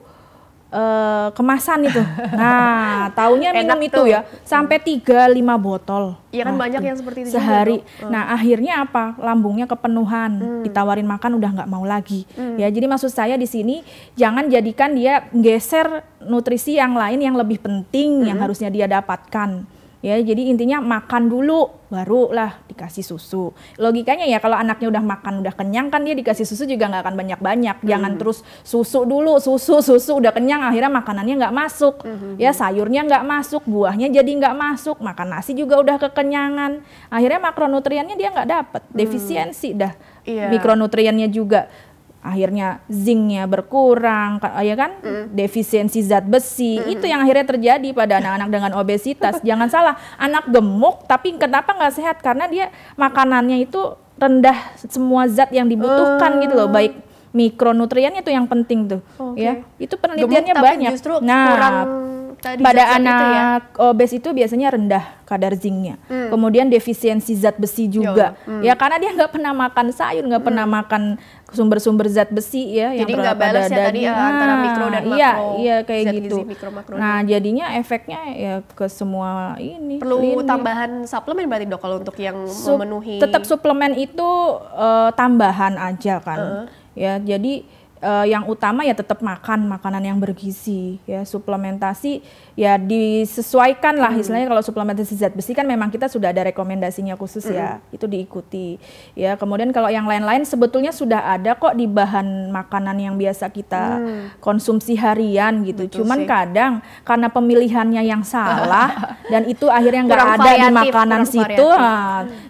kemasan itu. Nah, taunya minum itu tuh ya sampai 3-5 botol. Iya kan banyak yang seperti itu sehari. Juga, Nah, akhirnya apa? Lambungnya kepenuhan. Ditawarin makan udah nggak mau lagi. Ya, jadi maksud saya di sini jangan jadikan dia geser nutrisi yang lain yang lebih penting yang harusnya dia dapatkan. Ya, jadi intinya makan dulu, barulah dikasih susu. Logikanya ya kalau anaknya udah makan, udah kenyang kan dia dikasih susu juga nggak akan banyak-banyak. Jangan terus susu dulu, susu udah kenyang, akhirnya makanannya nggak masuk. Ya, sayurnya nggak masuk, buahnya jadi nggak masuk, makan nasi juga udah kekenyangan. Akhirnya makronutriennya dia nggak dapet, defisiensi dah. Mikronutriennya juga. Akhirnya zinknya berkurang, ya kan, defisiensi zat besi, itu yang akhirnya terjadi pada anak-anak dengan obesitas. Jangan salah, anak gemuk tapi kenapa nggak sehat? Karena dia makanannya itu rendah semua zat yang dibutuhkan gitu loh, baik mikronutriennya itu yang penting tuh, ya. Itu penelitiannya gemuk, banyak. Kurang pada anak obes itu biasanya rendah kadar zinknya, kemudian defisiensi zat besi juga, ya karena dia nggak pernah makan sayur, nggak pernah makan sumber-sumber zat besi ya. Jadi nggak balas ya tadi antara mikro dan makro. Iya kayak zat gitu. Gizi, mikro, makro. Nah jadinya efeknya ya ke semua ini. Perlu tambahan suplemen berarti dok kalau untuk yang memenuhi. Tetap suplemen itu tambahan aja kan. Ya jadi yang utama ya tetap makan makanan yang bergizi ya. Suplementasi ya disesuaikan lah, istilahnya kalau suplementasi zat besi kan memang kita sudah ada rekomendasinya khusus ya, itu diikuti ya. Kemudian kalau yang lain-lain sebetulnya sudah ada kok di bahan makanan yang biasa kita konsumsi harian gitu. Betul cuman sih. Kadang karena pemilihannya yang salah dan itu akhirnya nggak ada di makanan situ,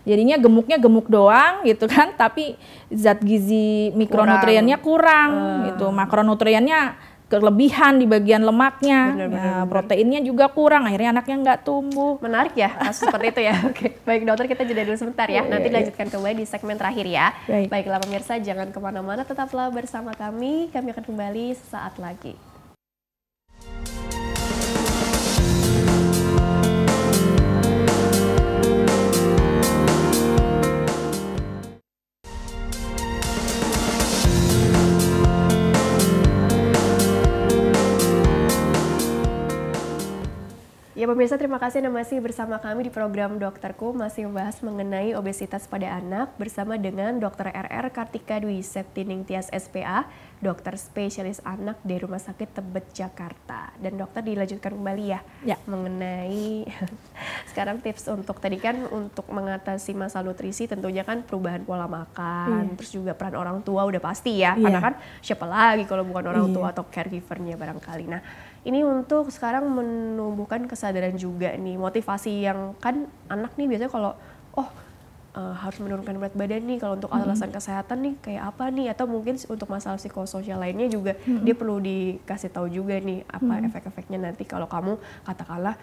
jadinya gemuknya gemuk doang gitu kan, tapi zat gizi mikronutriennya kurang gitu, makronutriennya kelebihan di bagian lemaknya, proteinnya juga kurang, akhirnya anaknya nggak tumbuh. Menarik ya, seperti itu ya. Oke, baik dokter, kita jeda dulu sebentar ya. Nanti lanjutkan kembali di segmen terakhir ya. Baiklah pemirsa, jangan kemana-mana, tetaplah bersama kami. Kami akan kembali sesaat lagi. Ya pemirsa, terima kasih Anda masih bersama kami di program Dokterku, masih membahas mengenai obesitas pada anak bersama dengan Dr. RR Kartika Dwi Septining Tias SPA, dokter spesialis anak dari Rumah Sakit Tebet Jakarta. Dan dokter dilanjutkan kembali ya. Mengenai sekarang tips untuk tadi kan untuk mengatasi masalah nutrisi tentunya kan perubahan pola makan, terus juga peran orang tua udah pasti ya, karena kan siapa lagi kalau bukan orang tua atau caregivernya barangkali. Nah, ini untuk sekarang menumbuhkan kesadaran juga nih, motivasi yang kan anak nih biasanya kalau harus menurunkan berat badan nih, kalau untuk alasan kesehatan nih kayak apa nih, atau mungkin untuk masalah psikososial lainnya juga dia perlu dikasih tahu juga nih apa efek-efeknya nanti kalau kamu katakanlah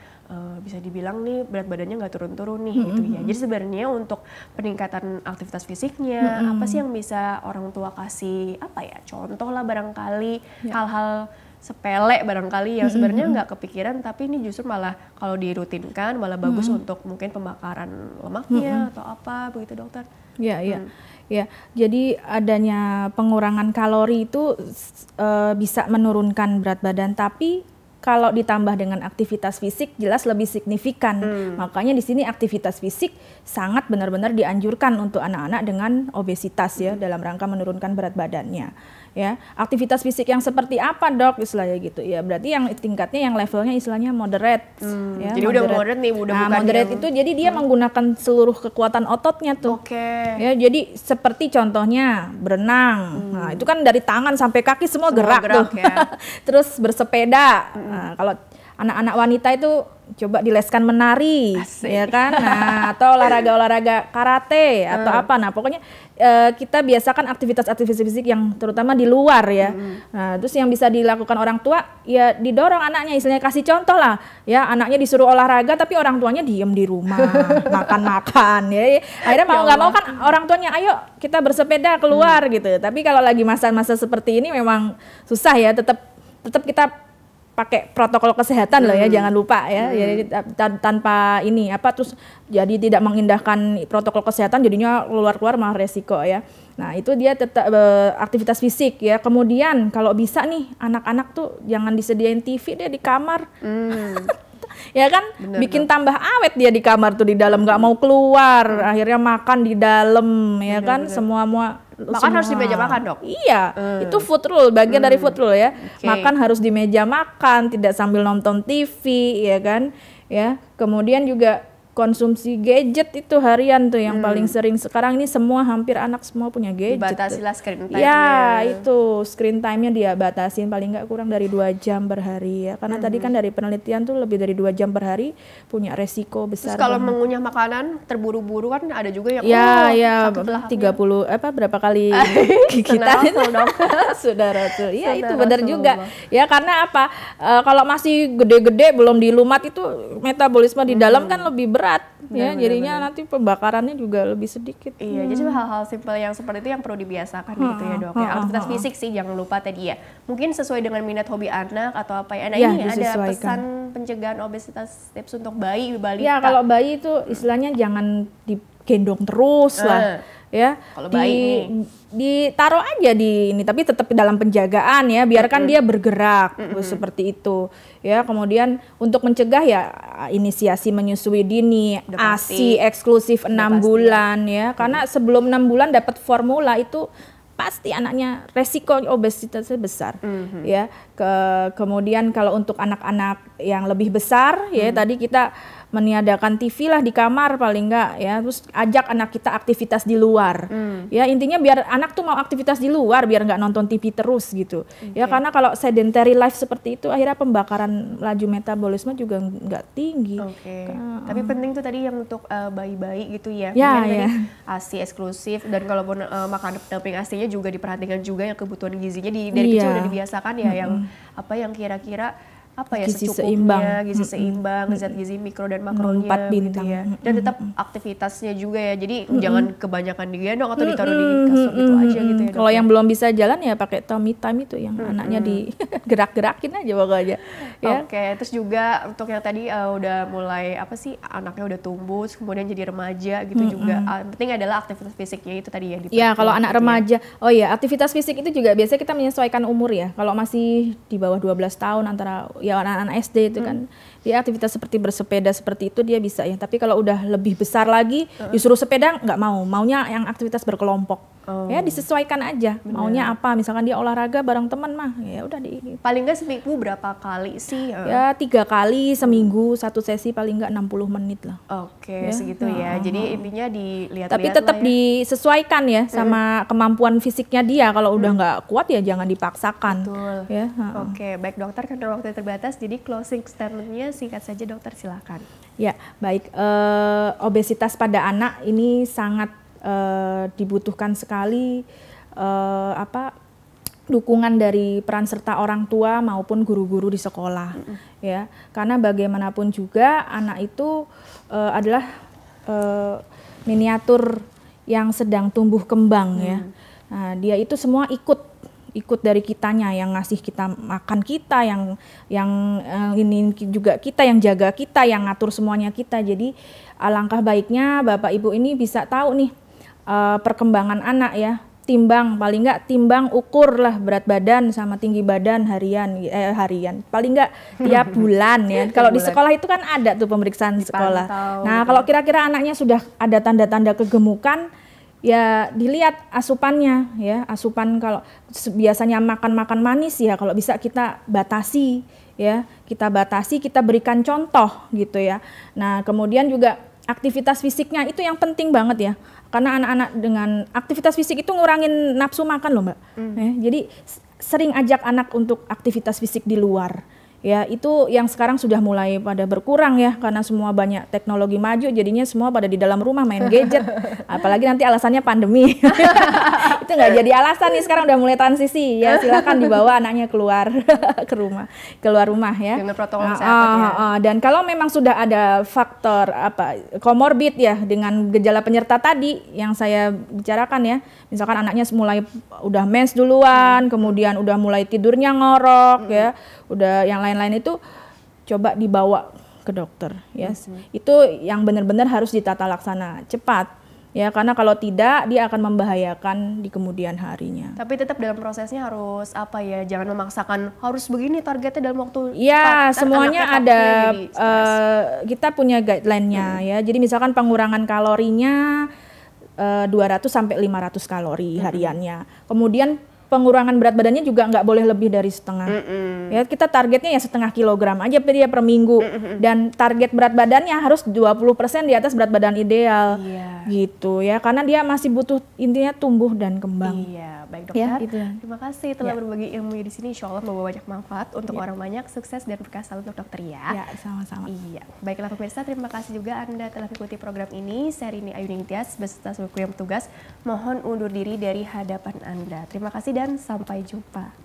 bisa dibilang nih berat badannya nggak turun-turun nih gitu ya. Jadi sebenarnya untuk peningkatan aktivitas fisiknya apa sih yang bisa orang tua kasih apa ya contoh lah barangkali hal-hal sepele barangkali yang sebenarnya nggak kepikiran, tapi ini justru malah kalau dirutinkan malah bagus untuk mungkin pembakaran lemaknya atau apa begitu dokter? Ya. Jadi adanya pengurangan kalori itu bisa menurunkan berat badan, tapi kalau ditambah dengan aktivitas fisik jelas lebih signifikan. Makanya di sini aktivitas fisik sangat benar-benar dianjurkan untuk anak-anak dengan obesitas ya, dalam rangka menurunkan berat badannya. ya. Aktivitas fisik yang seperti apa dok istilahnya gitu ya, berarti yang tingkatnya yang levelnya istilahnya moderate ya, jadi udah moderate nih, udah bukan moderate yang... itu jadi dia menggunakan seluruh kekuatan ototnya tuh. Ya, jadi seperti contohnya berenang, nah itu kan dari tangan sampai kaki semua gerak tuh ya. Terus bersepeda, nah, kalau anak-anak wanita itu coba dileskan menari. Asik. Ya kan, nah, atau olahraga karate atau apa, nah pokoknya kita biasakan aktivitas fisik yang terutama di luar ya. Nah, terus yang bisa dilakukan orang tua ya didorong anaknya, istilahnya kasih contoh lah ya, anaknya disuruh olahraga tapi orang tuanya diem di rumah makan ya. Akhirnya mau nggak mau kan orang tuanya ayo kita bersepeda keluar gitu. Tapi kalau lagi masa-masa seperti ini memang susah ya, tetap kita pakai protokol kesehatan loh ya, jangan lupa ya. Jadi tanpa ini apa terus jadi tidak mengindahkan protokol kesehatan jadinya keluar malah resiko ya. Nah, itu dia tetap aktivitas fisik ya. Kemudian kalau bisa nih anak-anak tuh jangan disediain TV deh di kamar. Ya kan, bikin tambah awet dia di kamar tuh, di dalam nggak mau keluar, akhirnya makan di dalam ya kan, semua makan harus di meja makan dok. Iya, itu food rule, bagian dari food rule ya. Makan harus di meja makan, tidak sambil nonton TV ya kan. Ya, kemudian juga konsumsi gadget itu harian tuh yang paling sering sekarang ini, semua hampir anak semua punya gadget. Dibatasilah screen time-nya. Ya, itu screen time-nya dia batasin paling nggak kurang dari 2 jam per hari ya. Karena tadi kan dari penelitian tuh lebih dari 2 jam per hari punya resiko besar. Terus kalau mengunyah makanan terburu-buru kan ada juga yang 30 berapa kali gigitan saudara tuh. Iya, itu benar juga. Ya karena apa? Kalau masih gede-gede belum dilumat itu metabolisme di dalam kan lebih berat ya, jadinya nanti pembakarannya juga lebih sedikit. Iya, jadi hal-hal simpel yang seperti itu yang perlu dibiasakan gitu ya dok. Aktivitas fisik sih jangan lupa tadi ya. Mungkin sesuai dengan minat hobi anak atau apa ya. Nah ini ada pesan pencegahan obesitas tips untuk bayi balita. Ya kalau bayi itu istilahnya jangan digendong terus lah. Ya, kalau bayi ditaruh aja di ini, tapi tetap dalam penjagaan ya, biarkan dia bergerak seperti itu ya. Kemudian untuk mencegah ya inisiasi menyusui dini, ASI eksklusif 6 bulan ya, karena sebelum 6 bulan dapat formula itu pasti anaknya resiko obesitasnya besar ya. Kemudian kalau untuk anak-anak yang lebih besar ya, tadi kita meniadakan TV lah di kamar paling enggak ya, terus ajak anak kita aktivitas di luar ya, intinya biar anak tuh mau aktivitas di luar, biar nggak nonton TV terus gitu ya, karena kalau sedentary life seperti itu akhirnya pembakaran laju metabolisme juga nggak tinggi. Tapi penting tuh tadi yang untuk bayi-bayi gitu ya, ya. ASI eksklusif, dan kalaupun makan pendamping ASI-nya juga diperhatikan juga yang kebutuhan gizinya dari kecil udah dibiasakan ya, yang apa yang kira-kira apa ya gizi secukupnya, gizi seimbang, zat gizi mikro dan makronya 4 bintang gitu ya. Dan tetap aktivitasnya juga ya. Jadi jangan kebanyakan digendong atau ditaruh di kasur gitu aja gitu ya. Kalau yang belum bisa jalan ya pakai tummy time itu yang anaknya digerak-gerakin aja pokoknya. Ya. Terus juga untuk yang tadi udah mulai apa sih, anaknya udah tumbuh kemudian jadi remaja gitu juga. Penting adalah aktivitas fisiknya itu tadi ya. Ya, kalau anak remaja, aktivitas fisik itu juga biasanya kita menyesuaikan umur ya. Kalau masih di bawah 12 tahun antara ya anak-anak SD itu kan dia aktivitas seperti bersepeda seperti itu dia bisa ya. Tapi kalau udah lebih besar lagi disuruh sepeda nggak maunya yang aktivitas berkelompok. Ya disesuaikan aja. Maunya apa? Misalkan dia olahraga bareng teman mah ya udah di. Paling nggak seminggu berapa kali sih? Ya 3 kali seminggu, 1 sesi paling nggak 60 menit lah. Segitu ya. Jadi intinya dilihat. Tapi tetap disesuaikan ya sama kemampuan fisiknya dia. Kalau udah nggak kuat ya jangan dipaksakan. Betul. Ya. Baik dokter, karena waktu terbatas, jadi closing statementnya singkat saja dokter, silakan. Ya baik, obesitas pada anak ini sangat dibutuhkan sekali dukungan dari peran serta orang tua maupun guru-guru di sekolah ya, karena bagaimanapun juga anak itu adalah miniatur yang sedang tumbuh kembang ya. Nah, dia itu semua ikut dari kitanya, yang ngasih kita makan kita, yang ini juga kita, yang jaga kita, yang ngatur semuanya kita. Jadi alangkah baiknya Bapak Ibu ini bisa tahu nih perkembangan anak ya, paling nggak timbang ukur lah berat badan sama tinggi badan harian paling nggak tiap bulan ya. Kalau di sekolah itu kan ada tuh pemeriksaan sekolah. Nah kalau kira-kira anaknya sudah ada tanda-tanda kegemukan ya dilihat asupannya ya. Asupan kalau biasanya makan manis ya, kalau bisa kita batasi ya. Kita batasi, kita berikan contoh gitu ya. Nah, kemudian juga aktivitas fisiknya itu yang penting banget ya. Karena anak-anak dengan aktivitas fisik itu ngurangin nafsu makan loh, Mbak. Jadi sering ajak anak untuk aktivitas fisik di luar. Ya, itu yang sekarang sudah mulai pada berkurang ya, karena semua banyak teknologi maju, jadinya semua pada di dalam rumah main gadget. Apalagi nanti alasannya pandemi. Itu nggak jadi alasan nih, sekarang udah mulai transisi ya, silakan dibawa anaknya keluar keluar rumah ya. Dengan protokol kesehatan ya. Dan kalau memang sudah ada faktor komorbid ya dengan gejala penyerta tadi yang saya bicarakan ya, misalkan anaknya mulai udah mens duluan, kemudian udah mulai tidurnya ngorok ya, udah yang lain-lain itu coba dibawa ke dokter ya. Itu yang benar-benar harus ditata laksana cepat ya, karena kalau tidak dia akan membahayakan di kemudian harinya. Tapi tetap dalam prosesnya harus apa ya, jangan memaksakan harus begini targetnya dalam waktu ya cepat. Semuanya ada kita punya guideline-nya ya. Jadi misalkan pengurangan kalorinya 200 sampai 500 kalori hariannya. Kemudian pengurangan berat badannya juga nggak boleh lebih dari setengah. Ya, kita targetnya ya setengah kilogram aja per minggu. Dan target berat badannya harus 20% di atas berat badan ideal. Gitu ya, karena dia masih butuh intinya tumbuh dan kembang. Iya, baik dokter. Ya, gitu. Terima kasih telah berbagi ilmu di sini. Insya Allah membawa banyak manfaat untuk orang banyak. Sukses dan berkah selalu untuk dokter ya. Ya, sama-sama. Iya, baiklah pemirsa, terima kasih juga Anda telah mengikuti program ini. Saya Rini Ayuning Tias beserta seluruh yang petugas mohon undur diri dari hadapan Anda. Terima kasih dan sampai jumpa.